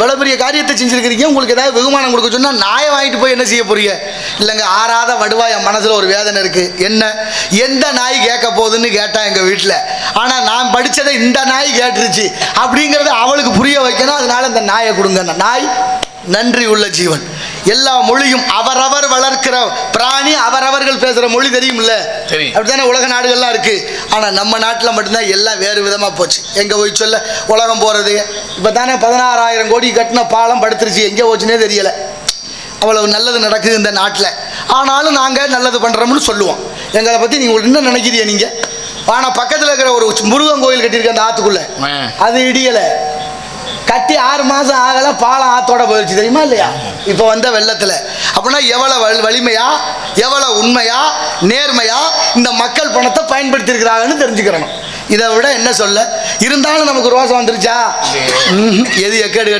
இவ்வளோ பெரிய காரியத்தை செஞ்சுருக்கிறீங்க, உங்களுக்கு ஏதாவது வெகுமானம் கொடுக்க சொன்னால் நாயை வாங்கிட்டு போய் என்ன செய்ய போறீங்க? இல்லைங்க, ஆறாத வடுவா என் மனசில் ஒரு வேதனை இருக்குது. என்ன, எந்த நாய் கேட்க போகுதுன்னு கேட்டான் எங்கள் வீட்டில். ஆனால் நான் படித்ததை இந்த நாய் கேட்டுருச்சு அப்படிங்கிறத அவளுக்கு புரிய வைக்கணும். அதனால இந்த நாயை கொடுங்க. நாய் நன்றி உள்ள ஜீவன். எல்லா மொழியும் அவரவர் வளர்க்கிற பிராணி அவரவர்கள் பேசுகிற மொழி தெரியும்ல, அப்படித்தானே உலக நாடுகள்லாம் இருக்கு. ஆனால் நம்ம நாட்டில் மட்டும்தான் எல்லாம் வேறு விதமாக போச்சு. எங்கே போய் சொல்ல உலகம் போகிறது? இப்போ தானே 16,000 கோடி கட்டின பாலம் படுத்துருச்சு, எங்கே போச்சுன்னே தெரியலை. அவ்வளவு நல்லது நடக்குது இந்த நாட்டில். ஆனாலும் நாங்கள் நல்லது பண்ணுறோம்னு சொல்லுவோம். எங்களை பற்றி நீங்கள் என்ன நினைக்கிறீங்க நீங்கள்? ஆனால் பக்கத்தில் இருக்கிற ஒரு முருகன் கோயில் கட்டியிருக்க அந்த ஆற்றுக்குள்ளே, அது இடியலை. கட்டி 6 மாதம் ஆகலை, பாலம் ஆத்தோட போயிடுச்சு, தெரியுமா இல்லையா? இப்போ வந்த வெள்ளத்தில். அப்படின்னா எவ்வளோ வலிமையா, எவ்வளோ உண்மையா, நேர்மையா இந்த மக்கள் பணத்தை பயன்படுத்தியிருக்கிறாங்கன்னு தெரிஞ்சுக்கிறணும். இதை விட என்ன சொல்ல? இருந்தாலும் நமக்கு ரோசம் வந்துருச்சா? எது எக்கேடு